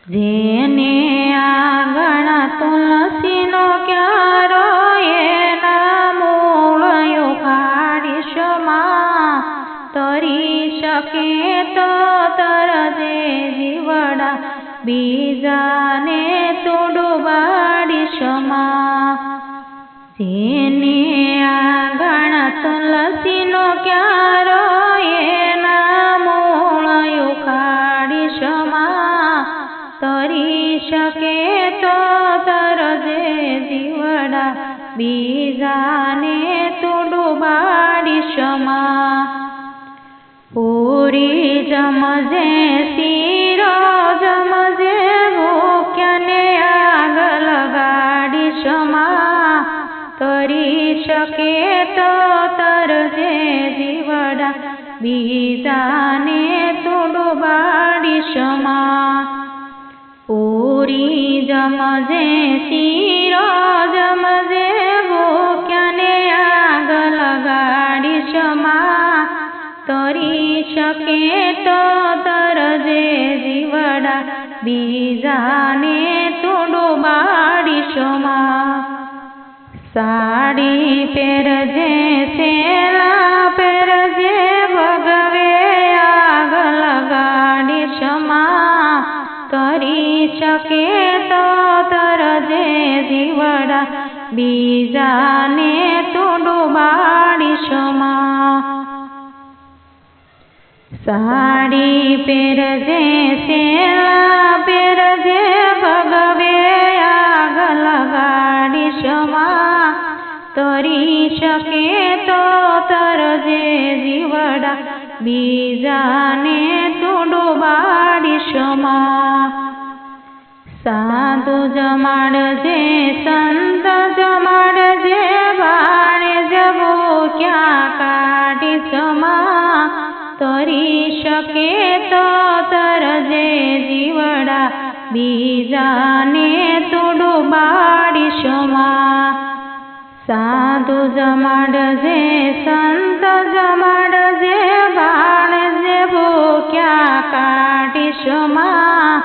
જેને આંગણ તુલસીનો ક્યારો એના મૂળ ઉખાડીશમાં તરી શકે તો તરજે જીવડા બીજાને તો ડૂબાડીશમાં જેને આંગણ તુલસીનો ક્યારો એના મૂળ ઉખાડીશમાં તરી શકે તો તરજે જીવડા બીજાને તો ડૂબાડીશમાં પૂરી જમજે શીરો જમજે ભૂખ્યાને આગ લગાડીશમાં તરી શકે તો તરજે જીવડા બીજાને તો ડૂબાડીશમાં પૂરી જમજે શીરો જમજે ભૂખ્યાને આગ લગાડીશમાં તરી શકે તો તરજે જીવડા બીજાને તો ડૂબાડીશમાં સાડી પહેરજે સેલા પહેરજે ભગવે આગ લગાડીશમાં તરી શકે તો તરજે જીવડા બીજાને તો ડૂબાડીશમાં સાડી પહેરજે સેલા પહેરજે ભગવે આગ લગાડીશમાં તરી શકે તો તરજે જીવડા બીજાને તો ડૂબાડીશમાં સાધુ જમાડજે સંત જમાડજે ભાણેજ ભૂખ્યા કાઢીશમાં તરી શકે તો તરજે જીવડા બીજાને તો ડૂબાડીશમાં સાધુ જમાડજે સંત જમાડજે ભાણેજ ભૂખ્યા કાઢીશમાં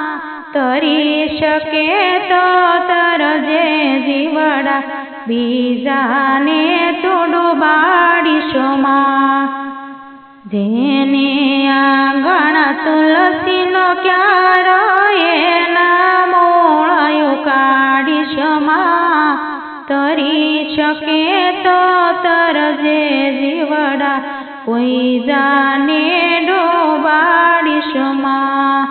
તરી શકે તો તરજે જીવડા બીજાને તો ડૂબાડીશમાં જેને આંગણ તુલસીનો ક્યારો એના મૂળ ઉખાડીશમાં તરી શકે તો તરજે જીવડા કોઈ જાને ડૂબાડીશમાં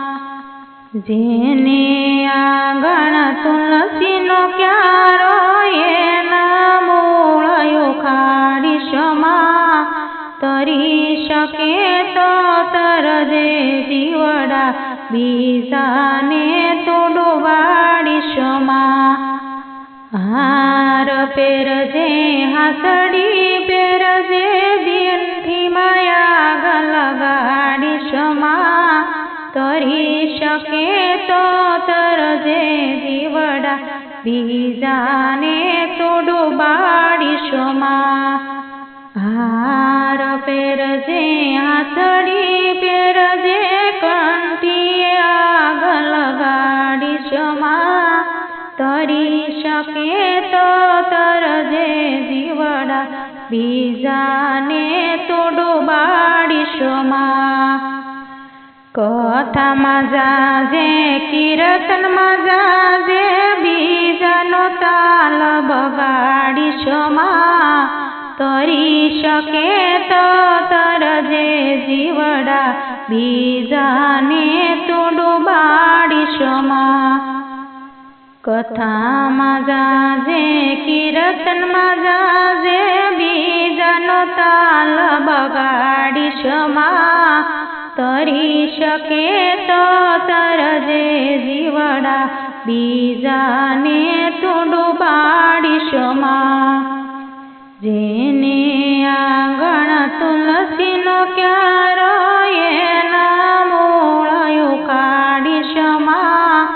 જેને આંગણ તુલસીનો ક્યારો એના મૂળ ઉખાડીશમાં તરી શકે તો તરજે જીવડા બીજાને તો ડૂબાડીશમાં હાર પહેરજે હાસડી પહેરજે દિનથીમાં આગ લગાડીશમાં તરી શકે તો તરજે જીવડા બીજાને તો ડૂબાડીશમાં હાર પહેરજે હાસડી પહેરજે કંઠીએ આગ લગાડીશમાં તરી શકે તો તરજે જીવડા બીજાને તો ડૂબાડીશમાં કથામાં જાજે કીર્તનમાં જાજે બીજાનો તાલ બગાડીશમાં તરી શકે તો તરજે જીવડા બીજાને તો ડૂબાડીશમાં કથામાં જાજે કીર્તનમાં જાજે બીજાનો તાલ બગાડીશમાં તરી શકે તો તરજે જીવડા બીજાને તો ડૂબાડીશમાં જેને આંગણ તુલસીનો ક્યારો એના મૂળ ઉખાડીશમાં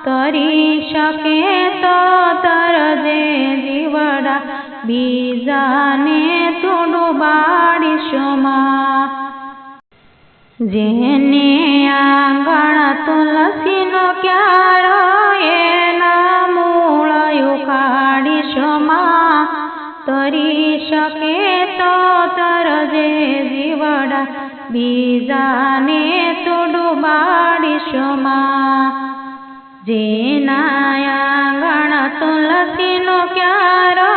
તરી શકે તો તરજે જીવડા બીજાને તો ડૂબાડીશમાં જેને આંગણ તુલસીનો ક્યારો બીજાને તો ડૂબાડીશ માં. જેના આંગણ તુલસીનો ક્યારો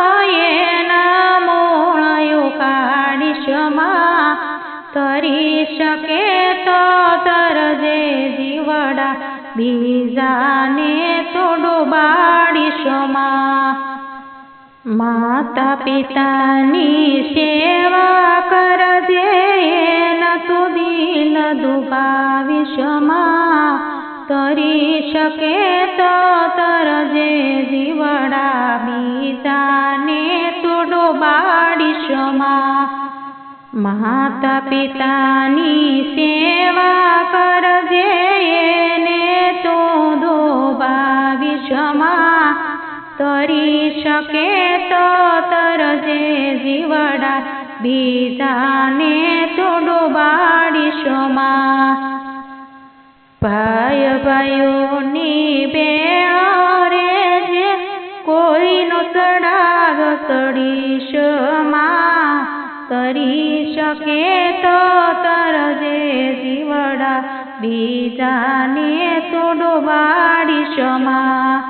એના મૂળ ઉખાડીશ માં. તરી શકે તો તરજે જીવડા બીજાને તો ડૂબાડીશ માં. માતા પિતાની સેવા કરજે એના તું દિલ દુભાવીશ માં. તરી શકે તો તરજે જીવડા બીજાને તું ડૂબાડીશ માં. માતા પિતાની સેવા કરજે એને તું ડૂબાવીશ માં. તરી શકે તો તરજે જીવડા બીજાને તું ડૂબાડીશ માં. ભાઈ ભાઈઓની બેળો રે જે કોઈનો ચડાવ ચડીશ માં. તરી શકે તો તરજે જીવડા બીજાને તું ડૂબાડીશ માં.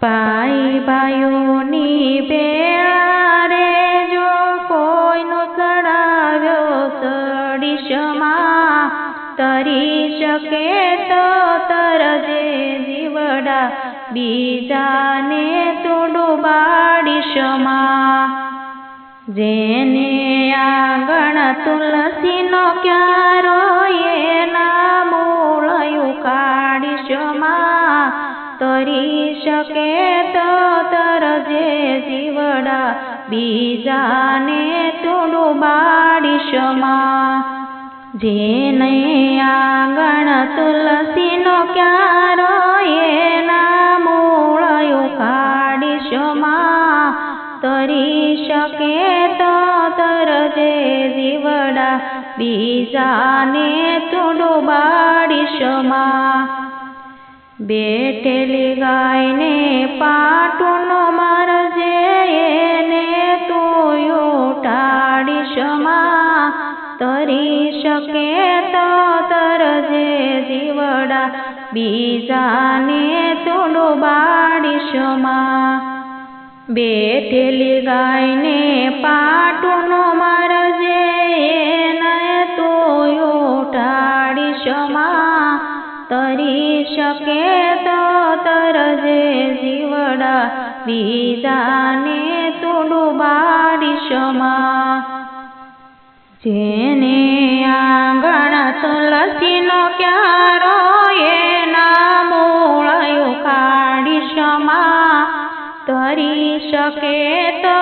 ભાઈ ભાઈઓની બેળા રે જો કોઈનો ચડાવ્યો ચડીશ માં. તરી શકે તો તરજે જીવડા બીજાને તું ડૂબાડીશ માં. જેને આંગણ તુલસીનો ક્યારો એના મૂળ ઉખાડીશ માં. તરી શકે તો તરજે જીવડા બીજાને તું ડૂબાડીશ માં. જેને આંગણ તુલસીનો ક્યારો એના મૂળ ઉખાડીશ માં. તરી શકે તો તરજે જીવડા બીજાને તું ડૂબાડીશ માં. બેઠેલી ગાયને પાટું મારજે એને તું ઉઠાડીશ માં. તરી શકે તો તરજે જીવડા બીજાને તું ડૂબાડીશ માં. બેઠેલી ગાયને પાટું મારજે એને તું ઉઠાડીશ માં. તરી શકે તો તરજે જીવડા બીજાને તું ડૂબાડીશ માં. જેને આંગણ તુલસીનો ક્યારો એના મૂળ ઉખાડીશ માં. તરી શકે તો